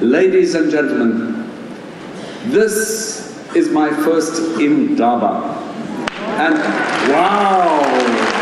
Ladies and gentlemen, this is my first Indaba. And wow!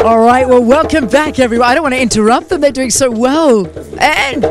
All right, well, welcome back, everyone. I don't want to interrupt them. They're doing so well. And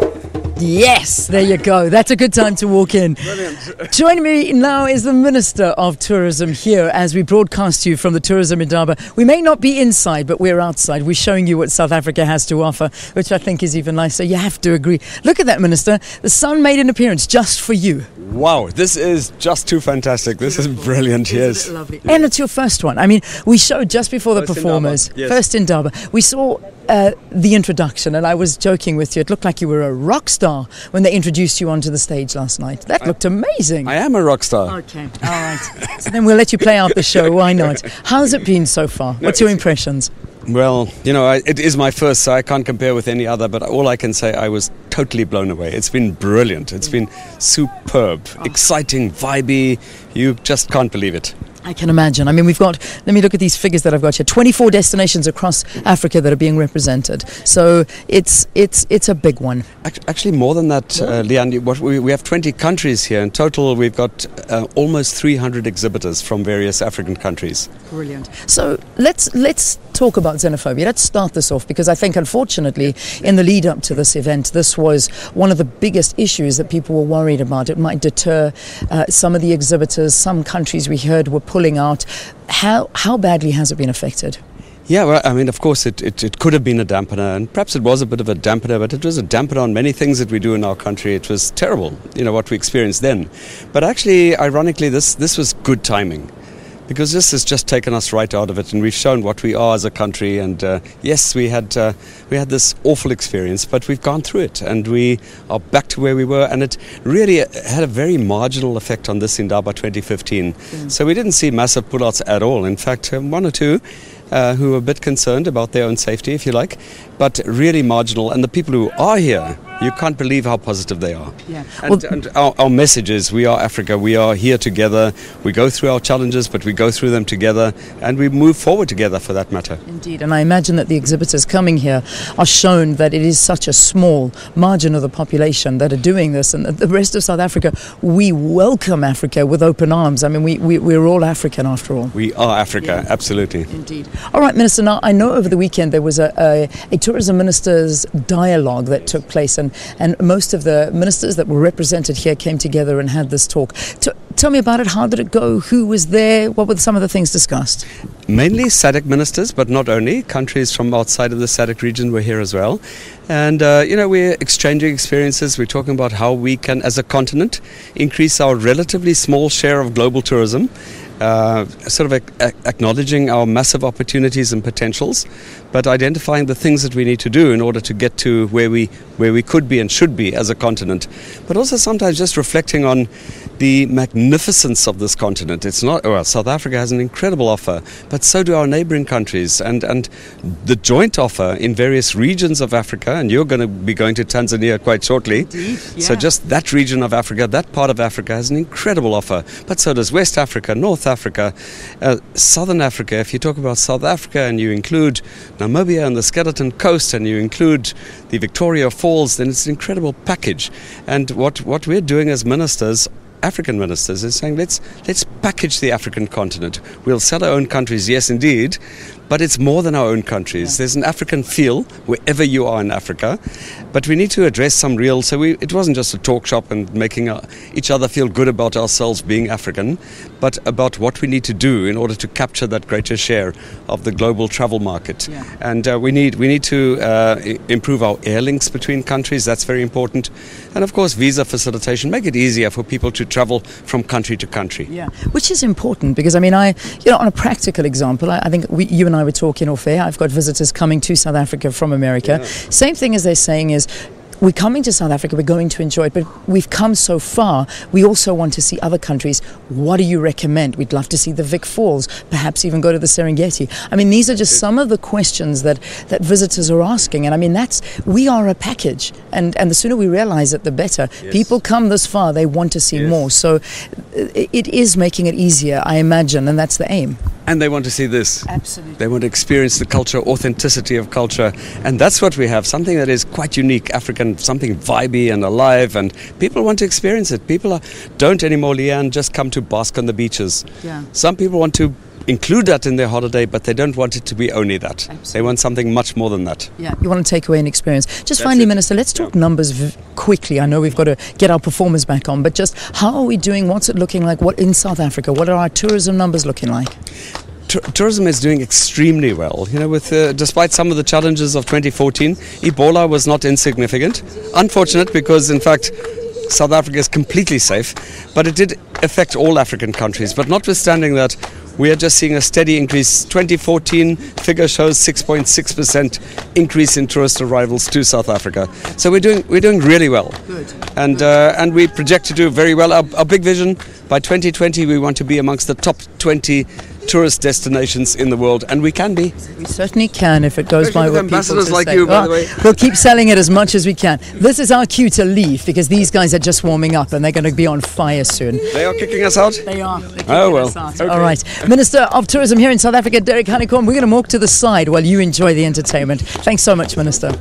yes, there you go. That's a good time to walk in. Brilliant. Joining me now is the Minister of Tourism here as we broadcast to you from the Tourism Indaba. We may not be inside, but we're outside. We're showing you what South Africa has to offer, which I think is even nicer. You have to agree. Look at that, Minister. The sun made an appearance just for you. Wow, this is just too fantastic. This is brilliant, yes. Lovely. And it's your first one. I mean, we showed just before the performers. Yes. First Indaba. We saw the introduction, and I was joking with you. It looked like you were a rock star when they introduced you onto the stage last night. That looked amazing. I am a rock star. Okay, all right. So then we'll let you play out the show. Why not? How's it been so far? What's your impressions? Well, you know, it is my first, so I can't compare with any other, but all I can say, I was totally blown away. It's been brilliant. It's been superb, exciting, vibey. You just can't believe it. I can imagine. I mean, we've got, let me look at these figures that I've got here, 24 destinations across Africa that are being represented. So it's a big one. Actually, more than that, Leanne, we have 20 countries here. In total, we've got almost 300 exhibitors from various African countries. Brilliant. So let's talk about xenophobia. Let's start this off, because I think, unfortunately, in the lead up to this event, this was one of the biggest issues that people were worried about. It might deter some of the exhibitors. Some countries we heard were pulling out. How badly has it been affected? Yeah, well, I mean, of course, it could have been a dampener, and perhaps it was a bit of a dampener, but it was a dampener on many things that we do in our country. It was terrible, you know, what we experienced then. But actually, ironically, this was good timing, because this has just taken us right out of it, and we've shown what we are as a country. And yes, we had this awful experience, but we've gone through it, and we are back to where we were. And it really had a very marginal effect on this Indaba 2015. So we didn't see massive pullouts at all. In fact, one or two who were a bit concerned about their own safety, if you like, but really marginal. And the people who are here, you can't believe how positive they are. Yeah. And our message is, we are Africa, we are here together, we go through our challenges, but we go through them together, and we move forward together, for that matter. Indeed, and I imagine that the exhibitors coming here are shown that it is such a small margin of the population that are doing this, and the rest of South Africa, we welcome Africa with open arms. I mean, we're all African after all. We are Africa, absolutely. Indeed. All right, Minister, now I know over the weekend there was a tourism ministers dialogue that took place, and most of the ministers that were represented here came together and had this talk. Tell me about it. How did it go? Who was there? What were some of the things discussed? Mainly SADC ministers, but not only. Countries from outside of the SADC region were here as well. And, we're exchanging experiences. We're talking about how we can, as a continent, increase our relatively small share of global tourism sort of acknowledging our massive opportunities and potentials, but identifying the things that we need to do in order to get to where we could be and should be as a continent. But also sometimes just reflecting on the magnificence of this continent. It's not, well, South Africa has an incredible offer, but so do our neighboring countries, and the joint offer in various regions of Africa, and you're going to be going to Tanzania quite shortly. Indeed, yeah. So just that region of Africa, that part of Africa has an incredible offer, but so does West Africa, North Africa, Southern Africa. If you talk about South Africa and you include Namibia and the Skeleton Coast and you include the Victoria Falls, then it's an incredible package. And what we're doing as ministers, African ministers, is saying let's package the African continent. We'll sell our own countries, yes indeed, but it's more than our own countries. Yeah. There's an African feel wherever you are in Africa, but we need to address some real, so it wasn't just a talk shop and making each other feel good about ourselves being African, but about what we need to do in order to capture that greater share of the global travel market. Yeah. And we need to improve our air links between countries. That's very important. And of course, visa facilitation, make it easier for people to travel from country to country. Yeah, which is important because, I mean, on a practical example, I think you and I were talking off air. I've got visitors coming to South Africa from America. Yeah. Same thing as they're saying is, we're coming to South Africa, we're going to enjoy it, but we've come so far, we also want to see other countries. What do you recommend? We'd love to see the Vic Falls, perhaps even go to the Serengeti. I mean, these are just some of the questions that visitors are asking, and I mean, we are a package, and the sooner we realize it, the better. Yes. People come this far, they want to see more, so it is making it easier, I imagine, and that's the aim. And they want to see this. Absolutely. They want to experience the culture, authenticity of culture. And that's what we have, something that is quite unique, African, something vibey and alive. And people want to experience it. People don't anymore, Leanne, just come to bask on the beaches. Yeah. Some people want to include that in their holiday, but they don't want it to be only that. Absolutely. They want something much more than that. Yeah, you want to take away an experience. Just That's finally, it. Minister, let's talk numbers quickly. I know we've got to get our performers back on, but just how are we doing? What's it looking like? What in South Africa? What are our tourism numbers looking like? Tourism is doing extremely well. You know, with despite some of the challenges of 2014, Ebola was not insignificant. Unfortunate because, in fact, South Africa is completely safe, but it did affect all African countries. But notwithstanding that, we are just seeing a steady increase. 2014 figure shows 6.6% increase in tourist arrivals to South Africa. So we're doing really well. Good. And we project to do very well. Our big vision, by 2020 we want to be amongst the top 20 tourist destinations in the world, and we can be. We certainly can if it goes by what people ambassadors like say. you, by the way. We'll keep selling it as much as we can. This is our cue to leave because these guys are just warming up and they're going to be on fire soon. They are kicking us out? They are. They're kicking Oh, well. us out. Okay. All right. Minister of Tourism here in South Africa, Hanekom, we're going to walk to the side while you enjoy the entertainment. Thanks so much, Minister.